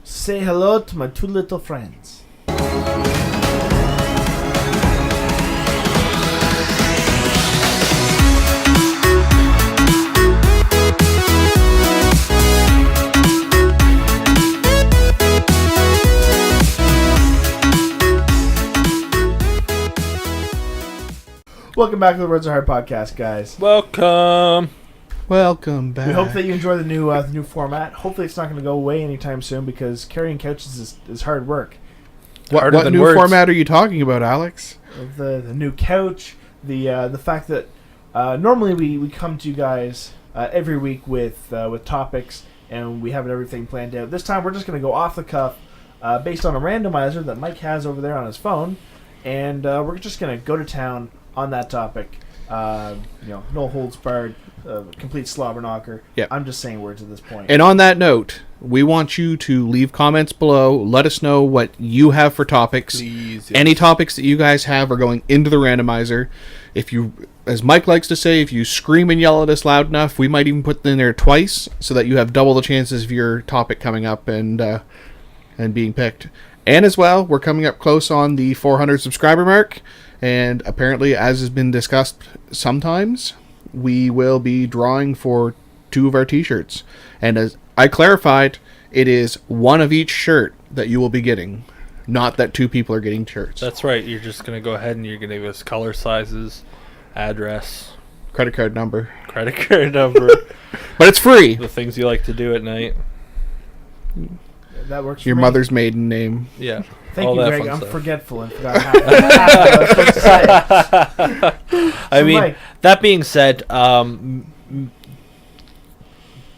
Say hello to my two little friends. Welcome back to the Words Are Hard podcast, guys. Welcome back. We hope that you enjoy the new format. Hopefully, it's not going to go away anytime soon because carrying couches is hard work. What new words. Format are you talking about, Alex? The new couch, the fact that normally we come to you guys every week with topics and we have everything planned out. This time we're just going to go off the cuff based on a randomizer that Mike has over there on his phone, and we're just going to go to town on that topic. No holds barred, complete slobber knocker. Yep. I'm just saying words at this point. And on that note, we want you to leave comments below. Let us know what you have for topics. Please, yes. Any topics that you guys have are going into the randomizer. If you, as Mike likes to say, if you scream and yell at us loud enough, we might even put them in there twice so that you have double the chances of your topic coming up and being picked. And as well, we're coming up close on the 400 subscriber mark. And apparently, as has been discussed sometimes, we will be drawing for 2 of our t-shirts. And as I clarified, it is 1 of each shirt that you will be getting. Not that 2 people are getting shirts. That's right. You're just going to go ahead and you're going to give us color sizes, address, Credit card number. credit card number, But it's free. the things you like to do at night. That works for Your me. mother's maiden name. Yeah. Thank all you, that Greg. fun I'm stuff. forgetful and forgot half what I was supposed to say. I So, mean, Mike, that being said,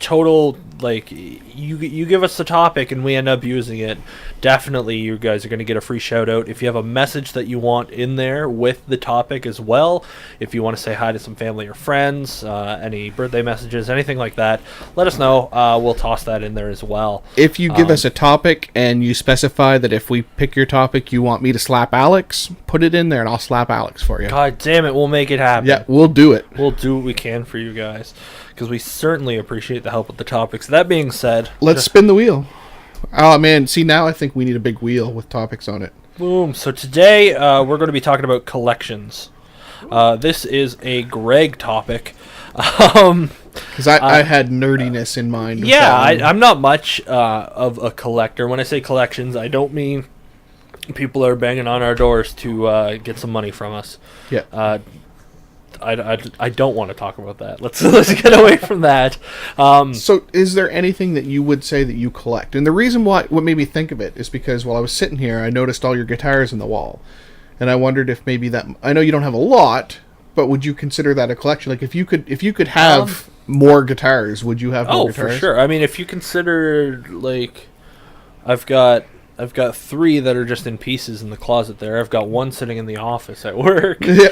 total, like, you give us the topic and we end up using it, definitely you guys are going to get a free shout out. If you have a message that you want in there with the topic as well, if you want to say hi to some family or friends, any birthday messages, anything like that, let us know. We'll toss that in there as well. If you give us a topic and you specify that if we pick your topic you want me to slap Alex, put it in there and I'll slap Alex for you. God damn it, we'll make it happen. Yeah, we'll do it. We'll do what we can for you guys, because we certainly appreciate the help with the topics. That being said, Let's spin the wheel. Oh man, see now I think we need a big wheel with topics on it. boom. So today we're going to be talking about collections. This is a Greg topic. Because I had nerdiness in mind. with Yeah, that one. I'm not much of a collector. When I say collections, I don't mean people are banging on our doors to get some money from us. Yeah. I don't want to talk about that. Let's get away from that. So, is there anything that you would say that you collect? And the reason what made me think of it is because while I was sitting here, I noticed all your guitars in the wall, and I wondered if maybe that. I know you don't have a lot, but would you consider that a collection? Like, if you could have more guitars, would you have more Oh, guitars? for sure. I mean, if you consider, like, I've got 3 that are just in pieces in the closet there. I've got 1 sitting in the office at work. Yeah.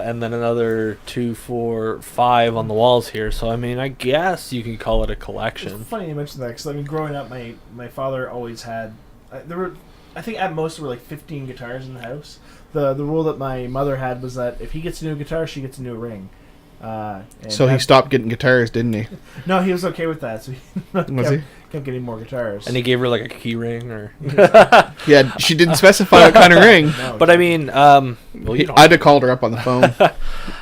And then another 2, 4, 5 on the walls here. So, I mean, I guess you can call it a it's collection. funny you mentioned that because I mean, growing up, my father always had there were, I think at most there were like 15 guitars in the house. The rule that my mother had was that if he gets a new guitar, she gets a new ring. And So he stopped getting guitars, didn't he? No, he was okay with that. So he Was he? kept getting more guitars. And he gave her, like, a key ring or... Yeah, she didn't specify what kind of ring. No, But, I mean, well, you don't... I'd have called her up on the phone.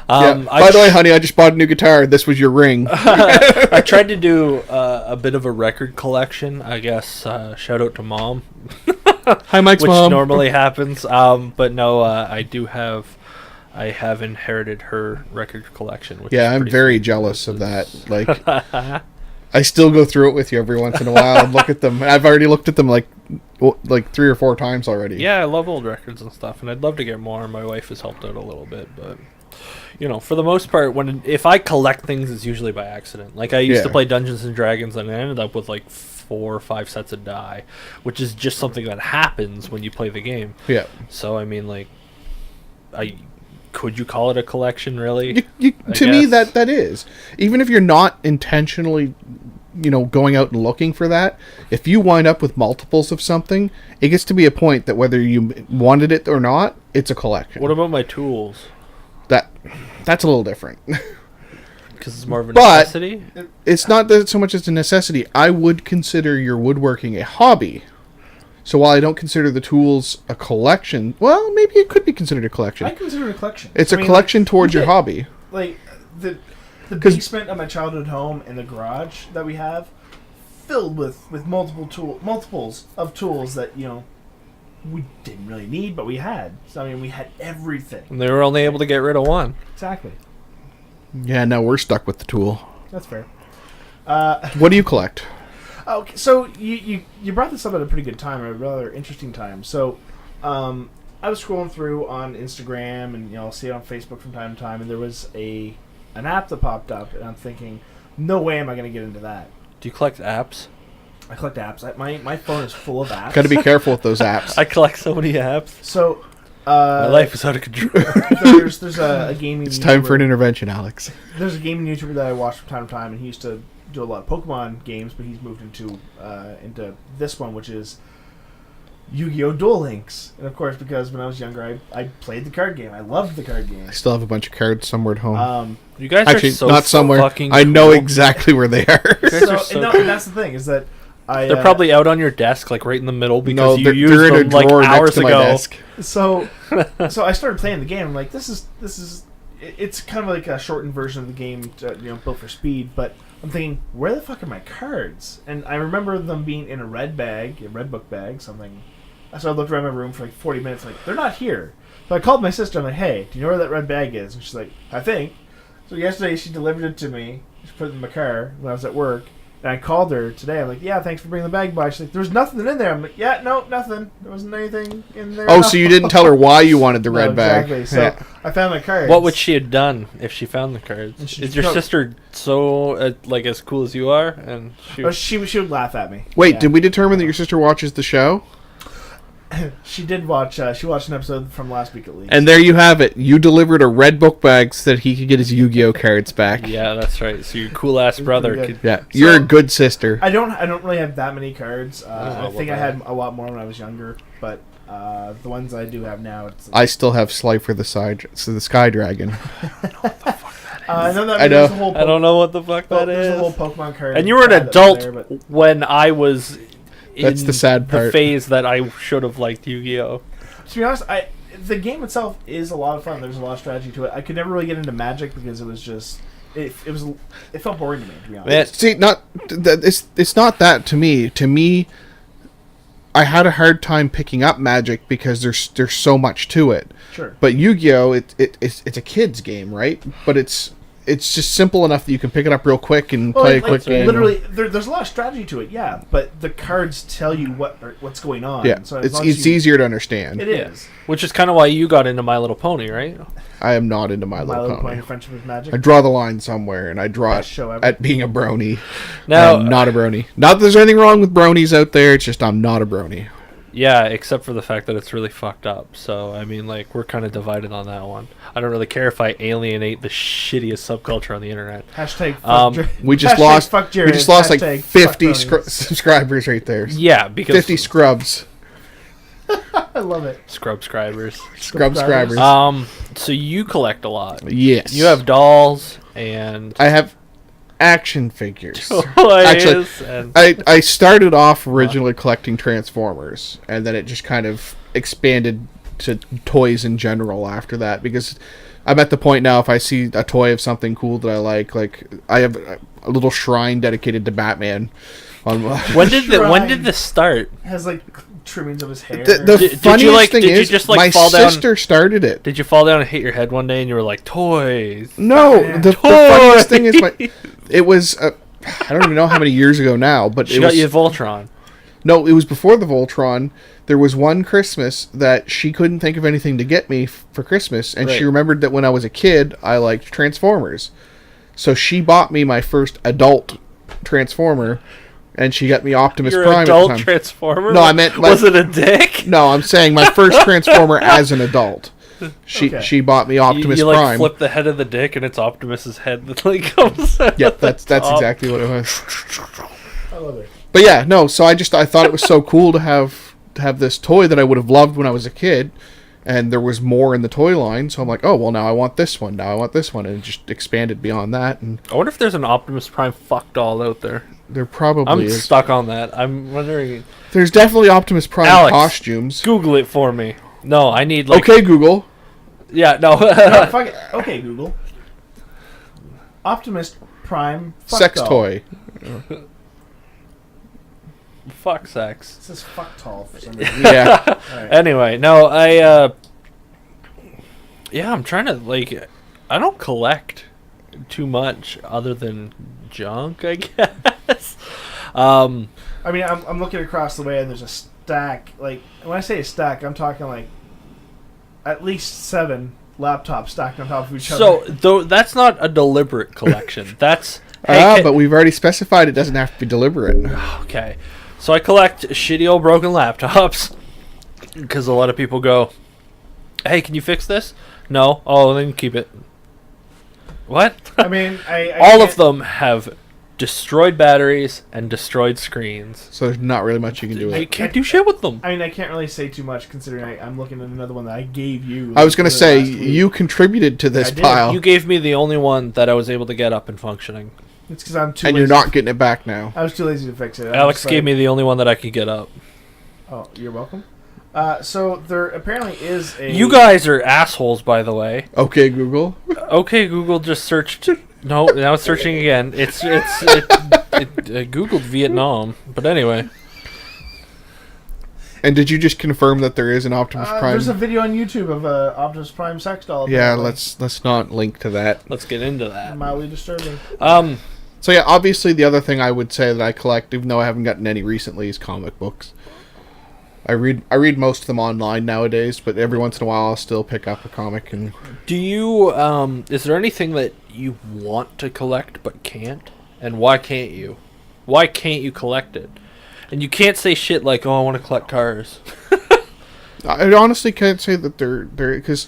I By the way, honey, I just bought a new guitar. This was your ring. I tried to do a bit of a record collection, I guess. Shout out to Mom. Hi, Mike's Which mom. normally happens. But no, I have inherited her record collection. Which Yeah, is I'm pretty very sweet. jealous of that. Like, I still go through it with you every once in a while and look at them. I've already looked at them like 3 or 4 times already. Yeah, I love old records and stuff, and I'd love to get more. My wife has helped out a little bit, but for the most part, if I collect things, it's usually by accident. Like, I used to Yeah. play Dungeons and Dragons, and I ended up with like 4 or 5 sets of die, which is just something that happens when you play the game. Yeah. So I mean, like, could you call it a collection, really? To me, guess. that is. Even if you're not intentionally, going out and looking for that, if you wind up with multiples of something, it gets to be a point that whether you wanted it or not, it's a collection. What about my tools? That's a little different. Because it's more of a But- necessity. It's not that so much as a necessity. I would consider your woodworking a hobby. So while I don't consider the tools a collection, well, maybe it could be considered a collection. I consider it a collection. It's I a mean, collection towards your legit, hobby. Like the 'Cause- basement of my childhood home and the garage that we have, filled with multiples of tools that we didn't really need, but we had. So I mean, we had everything. And they were only able to get rid of one. Exactly. Yeah, now we're stuck with the tool. That's fair. What do you collect? Okay, so you brought this up at a pretty good time, a rather interesting time. So, I was scrolling through on Instagram, and I'll see it on Facebook from time to time, and there was an app that popped up, and I'm thinking, no way am I going to get into that. Do you collect apps? I collect apps. My phone is full of apps. Got to be careful with those apps. I collect so many apps. So, My life is out of control. there's a gaming. It's time for an YouTuber- intervention, Alex. There's a gaming YouTuber that I watch from time to time, and he used to do a lot of Pokemon games, but he's moved into this one, which is Yu-Gi-Oh! Duel Links. And of course, because when I was younger, I played the card game. I loved the card game. I still have a bunch of cards somewhere at home. You guys Actually, are so not somewhere. fucking I know cool. exactly where they are. guys are so and cool. that's the thing, is that They're probably out on your desk, like right in the middle, because No, you they're used in a them like drawer next hours to my ago. desk. So I started playing the game. I'm like, this is it's kind of like a shortened version of the game, built for speed. But I'm thinking, where the fuck are my cards? And I remember them being in a red book bag, something. So I looked around my room for like 40 minutes, like, they're not here. So I called my sister. I'm like, hey, do you know where that red bag is? And she's like, I think. So yesterday she delivered it to me. She put it in my car when I was at work. And I called her today. I'm like, yeah, thanks for bringing the bag by. She's like, there's nothing in there. I'm like, yeah, no, nothing. There wasn't anything in there. Oh, so you didn't tell her why you wanted the No, red bag. exactly. So Yeah. I found my cards. What would she have done if she found the cards? And she- Is your no. sister so like as cool as you are? And She would laugh at me. Wait, Yeah. did we determine that your sister watches the show? She did watch. She watched an episode from last week at least. And there you have it. You delivered a red book bag so that he could get his Yu-Gi-Oh cards back. yeah, that's right. So your cool ass brother pretty could. good. Yeah, you're a So- good sister. I don't really have that many cards. know I about think I that. had a lot more when I was younger, but the ones I do have now, it's. I still have Slifer the Sky Dragon. I know that. I There's know. a whole I don't know what the fuck that There's a whole is. Pokemon card. And you were an pad that's adult there, but- when I was. That's in the sad The part. phase that I should have liked Yu-Gi-Oh. To be honest, the game itself is a lot of fun. There's a lot of strategy to it. I could never really get into Magic because it was just it felt boring to me, to be honest. Man, See, it's not that to me. To me, I had a hard time picking up Magic because there's so much to it. Sure. But Yu-Gi-Oh, it's a kid's game, right? But it's just simple enough that you can pick it up real quick and Well, play a like, quick game. literally, there's a lot of strategy to it, yeah. But the cards tell you what's going on. Yeah, So as it's long as you- easier to understand. It yeah. is. Which is kind of why you got into My Little Pony, right? I am not into My My Little Little Pony. Pony Friendship with Magic. I draw the line somewhere, and I draw Best it show ever. at being a brony. Now, I'm not a brony. Not that there's anything wrong with bronies out there. It's just I'm not a brony. yeah, except for the fact that it's really fucked up. So, I mean, like, we're kind of divided on that one. I don't really care if I alienate the shittiest subculture on the internet. Hashtag fuck We just hashtag lost. fuck We Jared, just lost like hashtag 50 fuck bronies. subscribers right there. Yeah, because 50 scrubs. I love it. scrub scribers. Scrub Subscribers. scribers. So you collect a lot. Yes. You have dolls and I have action figures. toys. Actually, and I started off originally collecting Transformers, and then it just kind of expanded to toys in general after that, because I'm at the point now, if I see a toy of something cool that I like I have a little shrine dedicated to Batman. On when Shrine. did this start? Has like trimmings of his hair. the Did you, funniest like- thing did you is, just, like, my fall down- sister started it. Did you fall down and hit your head one day and you were like, toys? No, Yeah. the funniest thing is, it was I don't even know how many years ago now, but She it got was you Voltron. no, it was before the Voltron. There was one Christmas that she couldn't think of anything to get me for Christmas, and she Right. remembered that when I was a kid, I liked Transformers. So she bought me my first adult Transformer, and she got me Optimus Your Prime adult at the time. Transformer? No, I meant, like- Was it a dick? No, I'm saying my first Transformer as an adult. Okay. She bought me Optimus you like Prime. flip the head of the dick and it's Optimus's head that like comes out. Yep, that's top. exactly what it was. I love it. But yeah, no. So I thought it was so cool to have this toy that I would have loved when I was a kid, and there was more in the toy line, so I'm like, oh, well, now I want this one, now I want this one, and it just expanded beyond that, and I wonder if there's an Optimus Prime fuck doll out there. there probably I'm is. stuck on that. I'm wondering. There's definitely Optimus Prime Alex, costumes. Google it for me. No, I need like. Okay, Google. Yeah, no. No, fuck it. Okay, Google. Optimus Prime fuck Sex doll. toy. Fuck sex. It says fuck tall for some reason. Yeah. Alright. Anyway, no, yeah, I'm trying to like. I don't collect too much other than junk, I guess. I mean, I'm looking across the way and there's a stack. Like, when I say a stack, I'm talking like at least 7 laptops stacked on top of each So, other. though, that's not a deliberate collection. That's hey, But we've already specified it doesn't have to be deliberate. okay. So I collect shitty old broken laptops because a lot of people go, "Hey, can you fix this?" No. Oh, then keep it. What? I mean, I All can't- of them have destroyed batteries and destroyed screens. So there's not really much you can do with You it. can't do shit with them. I mean, I can't really say too much considering I'm looking at another one that I gave you. I was going to say, last week. you contributed to this I did. pile, You gave me the only one that I was able to get up and functioning. It's because I'm too. and lazy. you're not getting it back now. I was too lazy to fix it. I'm Alex just gave like, me the only one that I could get up. Oh, you're welcome. So there apparently is a. You guys are assholes, by the way. Okay, Google. Okay, Google just searched. No, now it's searching again. It Googled Vietnam, but anyway. And did you just confirm that there is an Optimus Prime? There's a video on YouTube of a Optimus Prime sex doll. Yeah, apparently. let's not link to that. Let's get into that. Mildly disturbing. So yeah, obviously the other thing I would say that I collect, even though I haven't gotten any recently, is comic books. I read most of them online nowadays, but every once in a while I'll still pick up a comic. And Do you is there anything that you want to collect but can't? And why can't you? Why can't you collect it? And you can't say shit like, "Oh, I want to collect cars." I honestly can't say that they're because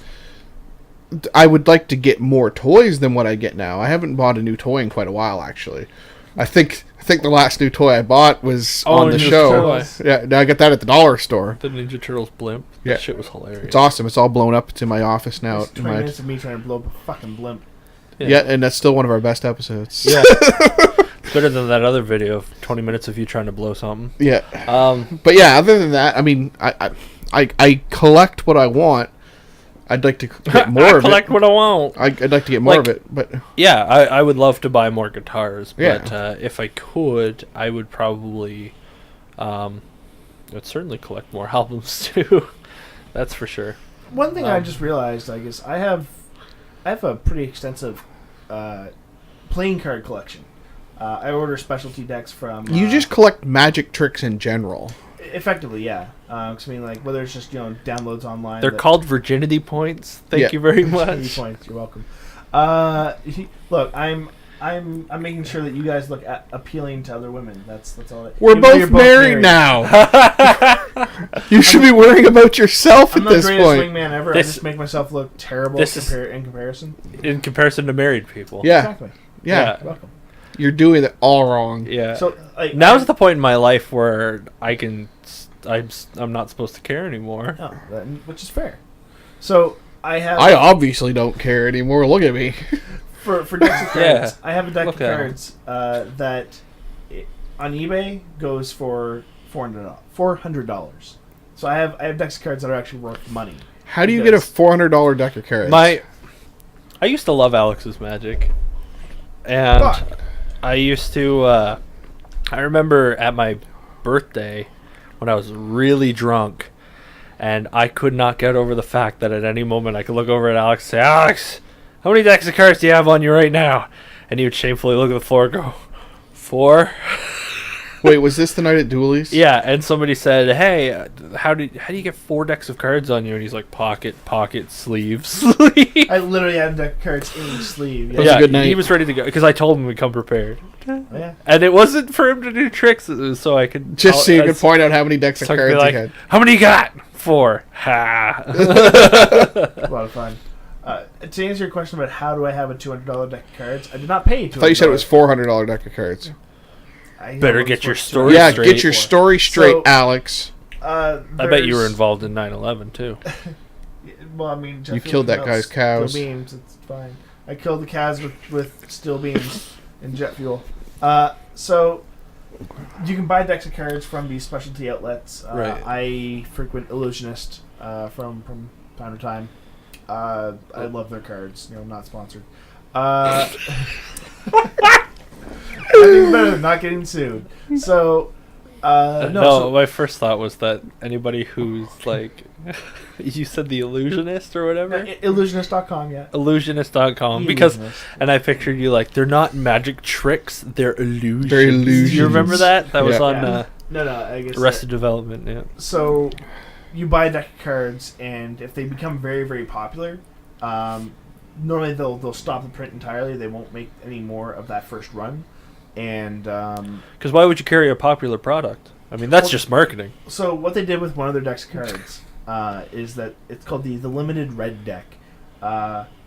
I would like to get more toys than what I get now. I haven't bought a new toy in quite a while, actually. I think the last new toy I bought was on the Ninja show. Turtles. Yeah, I got that at the dollar store. The Ninja Turtles blimp. Yeah. That shit was hilarious. It's awesome. It's all blown up. It's in my office now. It's 20 minutes of me trying to blow up a fucking blimp. Yeah, and that's still one of our best episodes. Yeah. It's better than that other video of 20 minutes of you trying to blow something. Yeah. Um, But yeah, other than that, I mean, I collect what I want. I'd like to get more I of collect it. what I want. I'd like to get more Like- of it, but Yeah, I would love to buy more guitars, Yeah. but if I could, I would probably, I'd certainly collect more albums too. That's for sure. One thing I just realized, I guess, I have a pretty extensive playing card collection. I order specialty decks from. you just collect magic tricks in general. Effectively, yeah. 'Cause I mean, like whether it's just downloads online. They're that- called virginity points. Thank Yeah. you very Virginity much. points. You're welcome. Look, I'm making sure that you guys look appealing to other women. That's all. We're Even though you're both married now. You should be worrying about yourself I'm at the this greatest point. wingman ever. This- I just make myself look terrible this is- in comparison. In comparison to married people. Yeah, Exactly. yeah, You're welcome. You're doing it all wrong. Yeah. So like, Now's the point in my life where I'm not supposed to care anymore. Oh, which is fair. So I have I obviously don't care anymore. Look at me. for decks of cards. Yeah. I have a deck Look of at 'em. cards that on eBay goes for $400. So I have decks of cards that are actually worth money. How do you get a Because- $400 deck of cards? I used to love Alex's Magic, and Fuck. I used to. I remember at my birthday when I was really drunk, and I could not get over the fact that at any moment I could look over at Alex and say, "Alex, how many decks of cards do you have on you right now?" And he would shamefully look at the floor and go, 4. Wait, was this the night at Dooley's? Yeah, and somebody said, "Hey, how do you get 4 decks of cards on you?" And he's like, "Pocket, sleeve, sleeve." I literally had a deck of cards in each sleeve. was Yeah, a good night. he was ready to go because I told him to come prepared, Oh, yeah. and it wasn't for him to do tricks. It was so I could Just so you could point out how many decks of so I could cards be you like, had. "How many you got?" 4. Ha. A lot of fun. To answer your question about how do I have a $200 deck of cards, I did not pay $200. I thought you said it was $400 deck of cards. I Better know get it's your worth story Yeah, straight. get your story straight, So- Alex. I bet you were there's- involved in 9/11 too. Well, I mean, jet You fuel killed that melts guy's cows. Steel beams. It's fine. I killed the cows with steel beams and jet fuel. So you can buy decks of cards from these specialty outlets. Right. I frequent Illusionist from time to time. I love their cards. Not sponsored. I think better than not getting sued. So. No, my first thought was that anybody who's like, you said the illusionist or whatever? Illusionist.com, yeah. Illusionist.com. Because, and I pictured you like, they're not magic tricks, they're illusions. They're illusions. Do you remember that? That was Yeah. on No, I guess. Arrested Development, yeah. So, you buy a deck of cards, and if they become very, very popular, normally they'll stop the print entirely. They won't make any more of that first run. And because why would you carry a popular product? I mean, that's just marketing. So what they did with one of their decks of cards is that it's called the limited red deck.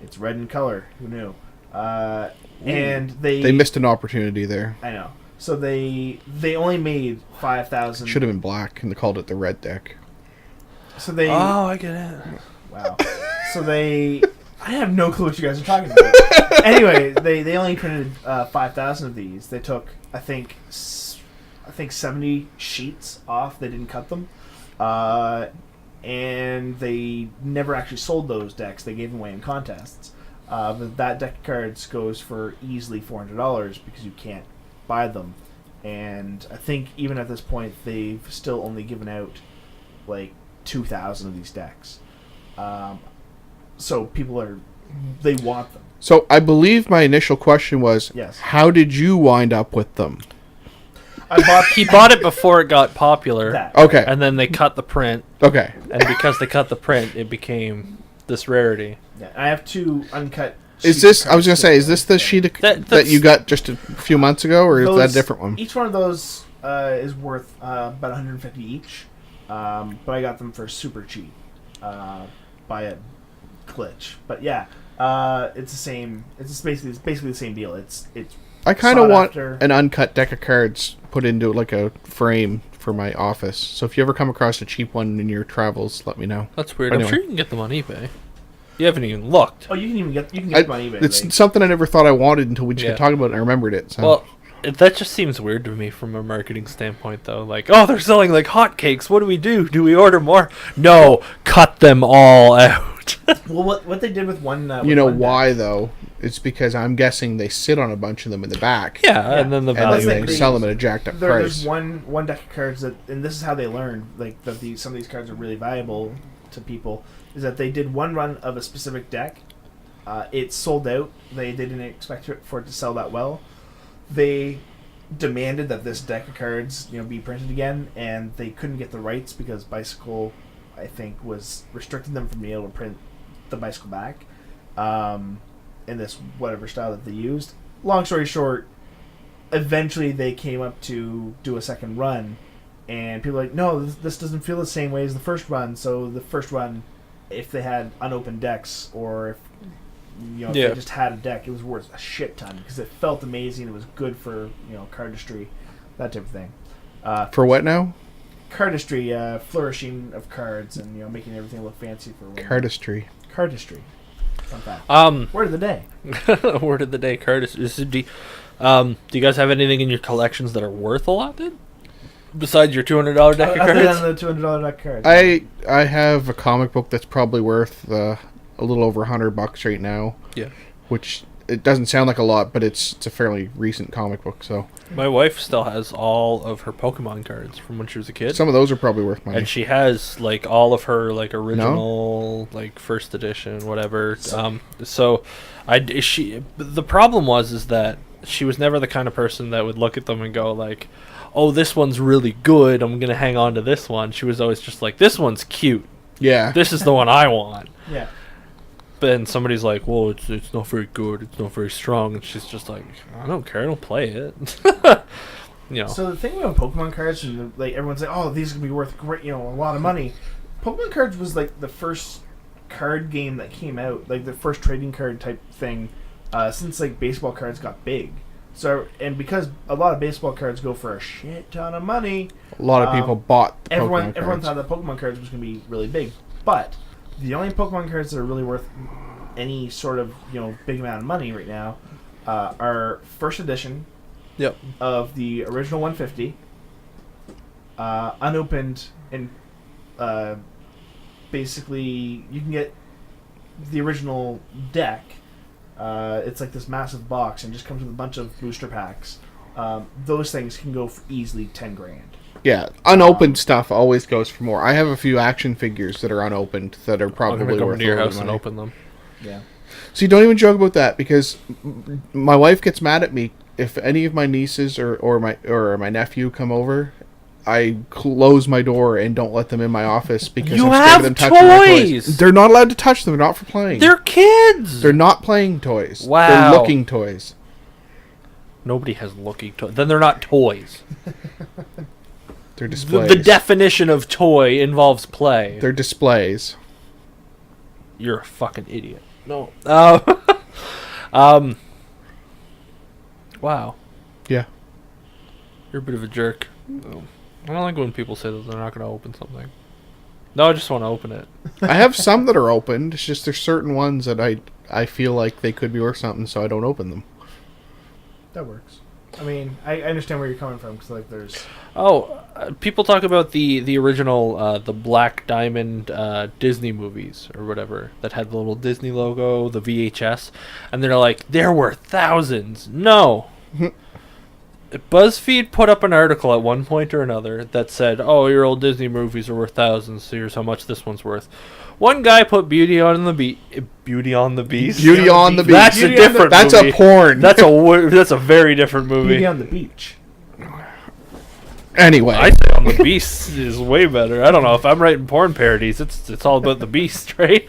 It's red in color. Who knew? And they missed an opportunity there. I know. So they only made 5,000. Should have been black, and they called it the red deck. So they. Oh, I get it. Wow. So they. I have no clue what you guys are talking about. Anyway, they only printed 5,000 of these. They took, I think 70 sheets off. They didn't cut them. And they never actually sold those decks. They gave them away in contests. But that deck of cards goes for easily $400 because you can't buy them. And I think even at this point, they've still only given out like 2,000 of these decks. So people they want them. So I believe my initial question was, Yes. how did you wind up with them? He bought it before it got popular. That. Okay. And then they cut the print. Okay. And because they cut the print, it became this rarity. Yeah, I have 2 uncut. Is sheets this? of I was gonna cards say, is that- this the sheet that That's- you got just a few months ago, or is that a Those- different one? Each one of those is worth about 150 each, but I got them for super cheap by a glitch. But yeah, it's the same. It's basically the same deal. It's I kind of sought want after. an uncut deck of cards put into like a frame for my office. So if you ever come across a cheap one in your travels, let me know. That's weird. Anyway. I'm sure you can get them on eBay. You haven't even looked. Oh, you can get them on eBay. It's like- something I never thought I wanted until we just Yeah. got talking about it and I remembered it. So. Well, that just seems weird to me from a marketing standpoint, though. Like, oh, they're selling like hotcakes. What do we do? Do we order more? No, cut them all out. well, what they did with one. you know one deck- why though? It's because I'm guessing they sit on a bunch of them in the back. Yeah, and then the And value. then like they the- sell them at a jacked up There's price. one deck of cards that, and this is how they learned, like that some of these cards are really valuable to people, is that they did one run of a specific deck. It sold out. They didn't expect for it to sell that well. They demanded that this deck of cards, be printed again, and they couldn't get the rights because Bicycle, I think, was restricting them from being able to print the Bicycle back in this whatever style that they used. Long story short, eventually they came up to do a second run, and people were like, no, this doesn't feel the same way as the first run. So the first run, if they had unopened decks, or if they just had a deck, it was worth a shit ton because it felt amazing. It was good for cardistry, that type of thing. For what now? Cardistry, flourishing of cards, and making everything look fancy for women. Cardistry. Cardistry. Fun fact. Word of the day. Word of the day, Curtis. Do you guys have anything in your collections that are worth a lot, then? Besides your $200 deck of Other cards? than the $200 deck of cards. I have a comic book that's probably worth a little over $100 right now. Yeah. Which it doesn't sound like a lot, but it's a fairly recent comic book. So My wife still has all of her Pokemon cards from when she was a kid. some of those are probably worth money. And she has like all of her like original like first edition whatever. So the problem is that she was never the kind of person that would look at them and go like, "Oh, this one's really good. I'm going to hang on to this one." She was always just like, "This one's cute. Yeah. This is the one I want." Yeah. But then somebody's like, "Well, it's not very good. It's not very strong." And she's just like, "I don't care. I don't play it." So the thing about Pokemon cards, and everyone's like, "Oh, these are gonna be worth a lot of money." Pokemon cards was like the first card game that came out, like the first trading card type thing, since like baseball cards got big. So, and because a lot of baseball cards go for a shit ton of money, A lot of people bought the everyone Pokemon cards. thought that Pokemon cards was gonna be really big, but the only Pokemon cards that are really worth any sort of big amount of money right now are first edition Yep. of the original 150, unopened, and basically you can get the original deck. It's like this massive box and just comes with a bunch of booster packs. Those things can go for easily $10,000. Yeah, unopened stuff always goes for more. I have a few action figures that are unopened that are I'm probably gonna come worth to your a lot of house and money. open them. Yeah. See, don't even joke about that because my wife gets mad at me if any of my nieces or my nephew come over. I close my door and don't let them in my office because You I'm scared have of them touching my toys! toys. They're not allowed to touch them. They're not for playing. They're kids. They're not playing toys. Wow. They're looking toys. Nobody has looking toys. Then they're not toys. They're The, displays. the definition of toy involves play. They're displays. You're a fucking idiot. No. Wow. Yeah. You're a bit of a jerk. I don't like when people say that they're not going to open something. No, I just want to open it. I have some that are opened. It's just there's certain ones that I feel like they could be worth something, so I don't open them. That works. I mean, I understand where you're coming from because there's. Oh, people talk about the original, the Black Diamond Disney movies or whatever that had the little Disney logo, the VHS, and they're like, they're worth thousands. No. BuzzFeed put up an article at one point or another that said, oh, your old Disney movies are worth thousands, so here's how much this one's worth. One guy put Beauty on the Beast. Beauty on the Beast. That's a different That's movie. a porn. That's a very different movie. Beauty on the Beach. Anyway. I say On the Beast is way better. I don't know if I'm writing porn parodies. It's all about the Beast, right?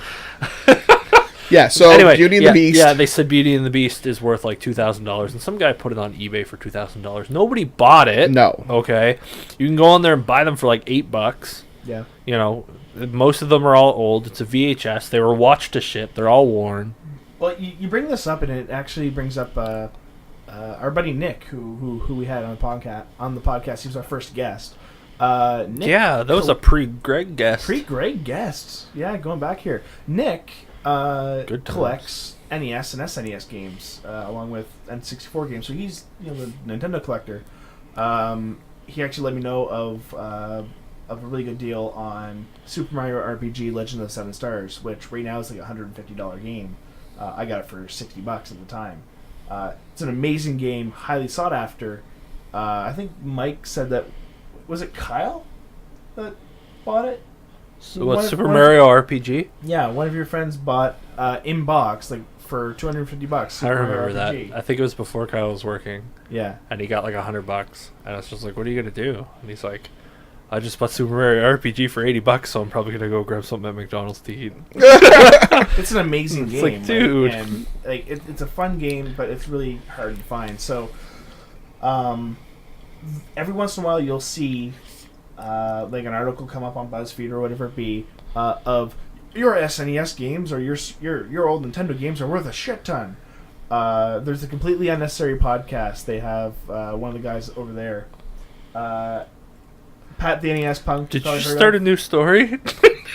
Yeah, so Anyway, Beauty and yeah, the Beast. Yeah, they said Beauty and the Beast is worth like $2,000, and some guy put it on eBay for $2,000. Nobody bought it. No. Okay, you can go on there and buy them for like $8. Yeah. You know, most of them are all old. It's a VHS. They were watched to shit. They're all worn. Well, you bring this up, and it actually brings up our buddy Nick, who we had on the podcast. He was our first guest. Nick, Yeah, that was a pre-Greg guest. Pre-Greg guests. Yeah, going back here. Nick Good times. collects NES and SNES games along with N64 games. So he's the Nintendo collector. He actually let me know of a really good deal on Super Mario RPG Legend of the Seven Stars, which right now is like a $150 game. I got it for $60 at the time. It's an amazing game, highly sought after. I think Mike said that. Was it Kyle that bought it? Super Mario RPG? Yeah, one of your friends bought in box for $250. Super I remember Mario RPG. that. I think it was before Kyle was working, Yeah. and he got like $100, and I was just like, "What are you gonna do?" And he's like, "I just bought Super Mario RPG for $80, so I'm probably gonna go grab something at McDonald's to eat." It's an amazing It's game. like, dude. And it's a fun game, but it's really hard to find. So, every once in a while you'll see like an article come up on BuzzFeed or whatever it be of your SNES games or your old Nintendo games are worth a shit ton. There's a completely unnecessary podcast. They have one of the guys over there, Pat the NES Punk. Did you probably just heard start of. a new story?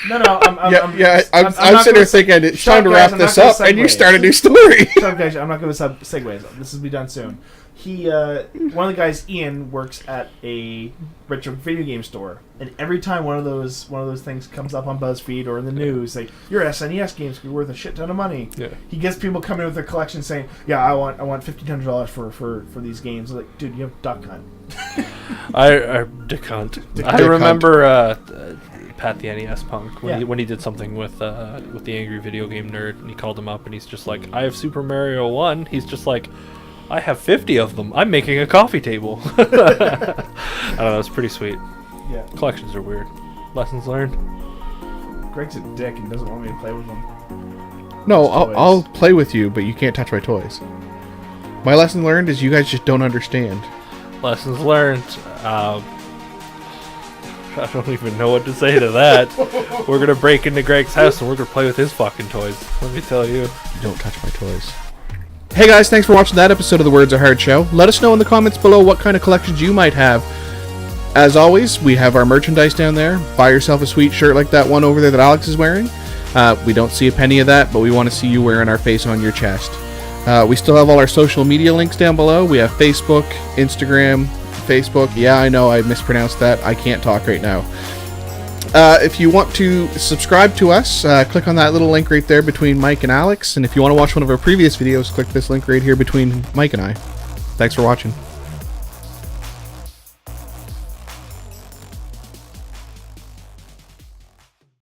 No, I'm not sitting there gonna- thinking it's Shut time to up, guys, wrap I'm this not gonna up, and you segue. start a new story. Shut up, guys. I'm not going to segues. This will be done soon. He, one of the guys, Ian, works at a retro video game store, and every time one of those things comes up on BuzzFeed or in the news, like your SNES games could be worth a shit ton of money. Yeah. He gets people coming with their collection saying, "Yeah, I want $1,500 for these games." I'm like, dude, you have Duck Hunt. I decunt. I Dick remember Pat the NES Punk Yeah. when he did something with the Angry Video Game Nerd, and he called him up, and he's just like, "I have Super Mario 1." He's just like, "I have 50 of them. I'm making a coffee table." I don't know. It's pretty sweet. Yeah, Collections are weird. Lessons learned. Greg's a dick and doesn't want me to play with him. No, Toys. I'll play with you, but you can't touch my toys. My lesson learned is you guys just don't understand. Lessons learned. I don't even know what to say to that. We're gonna break into Greg's house and we're gonna play with his fucking toys. Let me tell you. You don't touch my toys. Hey guys, thanks for watching that episode of the Words Are Hard show. Let us know in the comments below what kind of collections you might have. As always, we have our merchandise down there. Buy yourself a sweet shirt like that one over there that Alex is wearing. We don't see a penny of that, but we want to see you wearing our face on your chest. We still have all our social media links down below. We have Facebook, Instagram, Facebook. Yeah, I know I mispronounced that. I can't talk right now. If you want to subscribe to us, click on that little link right there between Mike and Alex. And if you want to watch one of our previous videos, click this link right here between Mike and I. Thanks for watching.